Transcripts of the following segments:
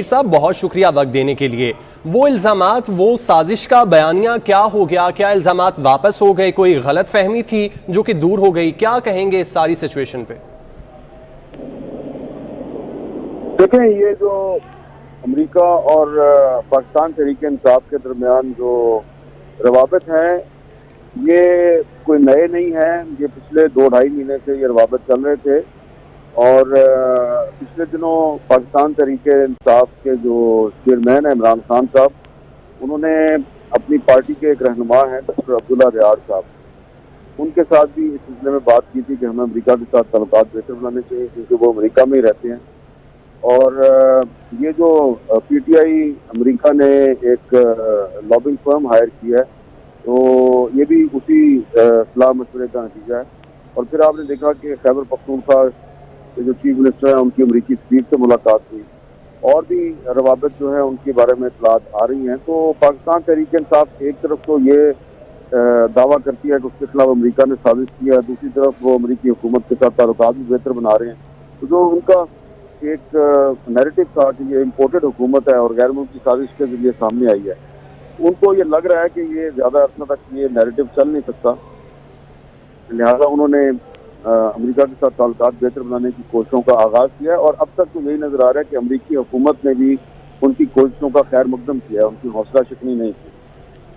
صاحب بہت شکریہ وقت دینے کے لیے. وہ الزامات، وہ سازش کا بیانیہ کیا ہو گیا؟ کیا الزامات واپس ہو گئے؟ کوئی غلط فہمی تھی جو کہ دور ہو گئی؟ کیا کہیں گے اس ساری سچویشن پہ؟ دیکھیں، یہ جو امریکہ اور پاکستان تحریک انصاف کے درمیان جو روابط ہیں یہ کوئی نئے نہیں ہیں. یہ پچھلے 2-2.5 مہینے سے یہ روابط چل رہے تھے، اور پچھلے دنوں پاکستان تحریک انصاف کے جو چیئرمین ہیں عمران خان صاحب، انہوں نے اپنی پارٹی کے ایک رہنما ہیں ڈاکٹر عبداللہ ریاض صاحب، ان کے ساتھ بھی اس سلسلے میں بات کی تھی کہ ہمیں امریکہ کے ساتھ تعلقات بہتر بنانے چاہیے، کیونکہ وہ امریکہ میں ہی رہتے ہیں. اور یہ جو پی ٹی آئی امریکہ نے ایک لابنگ فرم ہائر کی ہے، تو یہ بھی اسی صلاح مشورے کا نتیجہ ہے. اور پھر آپ نے دیکھا کہ خیبر پختونخوا کے جو چیف منسٹر ہیں ان کی امریکی سفیر سے ملاقات ہوئی، اور بھی روابط جو ہیں ان کے بارے میں اطلاعات آ رہی ہیں. تو پاکستان تحریک انصاف ایک طرف تو یہ دعویٰ کرتی ہے کہ اس کے خلاف امریکہ نے سازش کی ہے، دوسری طرف وہ امریکی حکومت کے ساتھ تعلقات بھی بہتر بنا رہے ہیں. تو جو ان کا ایک نیریٹو تھا کہ یہ امپورٹڈ حکومت ہے اور غیر ملکی سازش کے ذریعے سامنے آئی ہے، ان کو یہ لگ رہا ہے کہ یہ زیادہ عرصہ تک یہ نیریٹو چل نہیں سکتا، لہذا انہوں نے امریکہ کے ساتھ تعلقات بہتر بنانے کی کوششوں کا آغاز کیا ہے. اور اب تک تو یہی نظر آ رہا ہے کہ امریکی حکومت نے بھی ان کی کوششوں کا خیر مقدم کیا ہے، ان کی حوصلہ شکنی نہیں کی.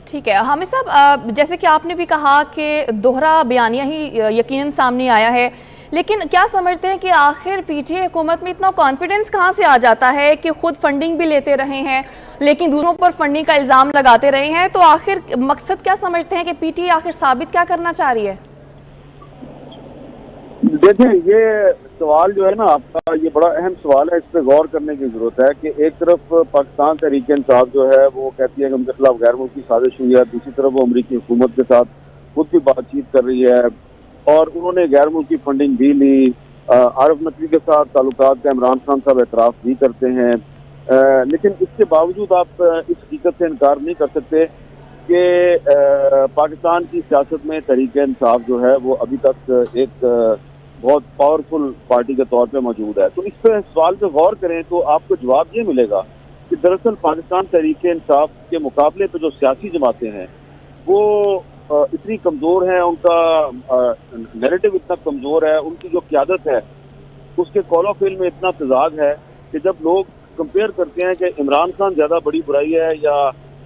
ٹھیک ہے حامد صاحب، جیسے کہ آپ نے بھی کہا کہ دوہرا بیانیہ ہی یقیناً سامنے آیا ہے، لیکن کیا سمجھتے ہیں کہ آخر پی ٹی آئی حکومت میں اتنا کانفیڈنس کہاں سے آ جاتا ہے کہ خود فنڈنگ بھی لیتے رہے ہیں لیکن دوسروں پر فنڈنگ کا الزام لگاتے رہے ہیں؟ تو آخر مقصد کیا سمجھتے ہیں کہ پی ٹی آئی آخر ثابت کیا کرنا چاہ رہی ہے؟ دیکھیں، یہ سوال جو ہے نا آپ کا، یہ بڑا اہم سوال ہے، اس پہ غور کرنے کی ضرورت ہے کہ ایک طرف پاکستان تحریک انصاف جو ہے وہ کہتی ہے کہ ان کے خلاف غیر ملکی سازش ہوئی ہے، دوسری طرف وہ امریکی حکومت کے ساتھ خود بھی بات چیت کر رہی ہے اور انہوں نے غیر ملکی فنڈنگ بھی لی. عارف نقوی کے ساتھ تعلقات کا عمران خان صاحب اعتراف بھی کرتے ہیں، لیکن اس کے باوجود آپ اس حقیقت سے انکار نہیں کر سکتے کہ پاکستان کی سیاست میں تحریک انصاف جو ہے وہ ابھی تک ایک بہت پاورفل پارٹی کے طور پہ موجود ہے. تو اس پہ سوال پہ غور کریں تو آپ کو جواب یہ ملے گا کہ دراصل پاکستان تحریک انصاف کے مقابلے پہ جو سیاسی جماعتیں ہیں وہ اتنی کمزور ہیں، ان کا نیریٹو اتنا کمزور ہے، ان کی جو قیادت ہے اس کے قول و فعل میں اتنا تضاد ہے کہ جب لوگ کمپیئر کرتے ہیں کہ عمران خان زیادہ بڑی برائی ہے یا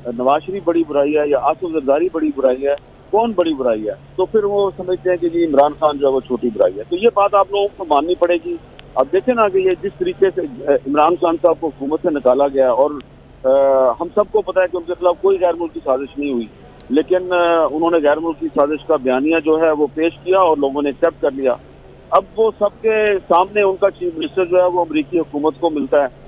نواز شریف بڑی برائی ہے یا آصف زرداری بڑی برائی ہے، کون بڑی برائی ہے، تو پھر وہ سمجھتے ہیں کہ جی عمران خان جو ہے وہ چھوٹی برائی ہے. تو یہ بات آپ لوگوں کو ماننی پڑے گی. اب دیکھیں نا کہ یہ جس طریقے سے عمران خان صاحب کو حکومت سے نکالا گیا، اور ہم سب کو پتہ ہے کہ ان کے خلاف کوئی غیر ملکی سازش نہیں ہوئی، لیکن انہوں نے غیر ملکی سازش کا بیانیہ جو ہے وہ پیش کیا اور لوگوں نے ایکسیپٹ کر لیا. اب وہ سب کے سامنے ان کا چیف منسٹر جو ہے وہ امریکی حکومت کو ملتا ہے،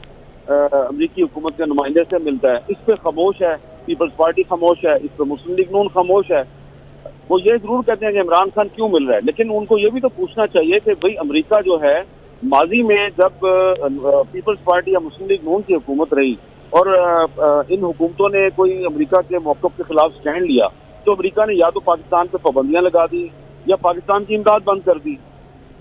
امریکی حکومت کے نمائندے سے ملتا ہے، اس پہ خاموش ہے، پیپلز پارٹی خاموش ہے، اس پہ مسلم لیگ نون خاموش ہے. وہ یہ ضرور کہتے ہیں کہ عمران خان کیوں مل رہا ہے، لیکن ان کو یہ بھی تو پوچھنا چاہیے کہ بھئی امریکہ جو ہے ماضی میں جب پیپلز پارٹی یا مسلم لیگ نون کی حکومت رہی اور ان حکومتوں نے کوئی امریکہ کے موقف کے خلاف سٹینڈ لیا تو امریکہ نے یا تو پاکستان پہ پابندیاں لگا دی یا پاکستان کی امداد بند کر دی.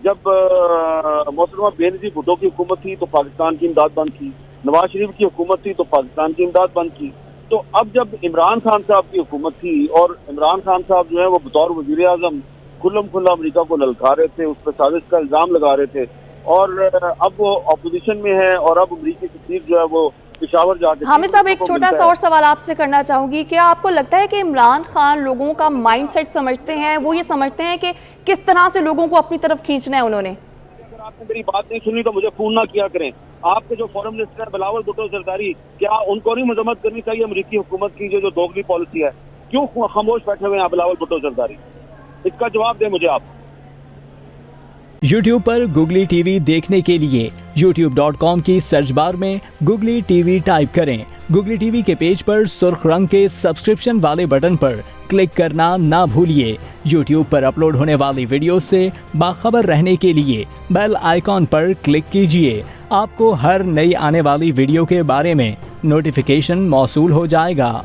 جب محترمہ بینظیر بھٹو کی حکومت تھی تو پاکستان کی امداد بند کی، نواز شریف کی حکومت تھی تو پاکستان کی امداد بند کی. تو اب جب عمران خان صاحب کی حکومت تھی اور عمران خان صاحب جو ہے وہ بطور وزیر اعظم کھلم کھلا امریکہ کو للکا رہے تھے، اس پہ سازش کا الزام لگا رہے تھے، اور اب وہ اپوزیشن میں ہے اور اب امریکی سفیر جو ہے وہ پشاور جا کے... حامد صاحب ایک چھوٹا سا اور سوال آپ سے کرنا چاہوں گی، کیا آپ کو لگتا ہے کہ عمران خان لوگوں کا مائنڈ سیٹ سمجھتے ہیں؟ وہ یہ سمجھتے ہیں کہ کس طرح سے لوگوں کو اپنی طرف کھینچنا ہے انہوں نے؟ اگر آپ نے میری بات نہیں سنی تو مجھے فون نہ کیا کریں. آپ کے جو فورم منسٹر ہے بلاول بھٹو زرداری، کیا ان کو نہیں مذمت کرنی چاہیے امریکی حکومت کی جو دوگلی پالیسی ہے؟ کیوں خاموش بیٹھے ہوئے ہیں بلاول بھٹو زرداری؟ اس کا جواب دیں مجھے آپ. یوٹیوب پر گوگلی ٹی وی دیکھنے کے لیے youtube.com کی سرچ بار میں گوگلی ٹی وی ٹائپ کریں. گوگلی ٹی وی کے پیج پر سرخ رنگ کے سبسکرپشن والے بٹن پر کلک کرنا نہ بھولیے. یوٹیوب پر اپلوڈ ہونے والی ویڈیو سے باخبر رہنے کے لیے بیل آئیکن پر کلک کیجیے. آپ کو ہر نئی آنے والی ویڈیو کے بارے میں نوٹیفیکیشن موصول ہو جائے گا.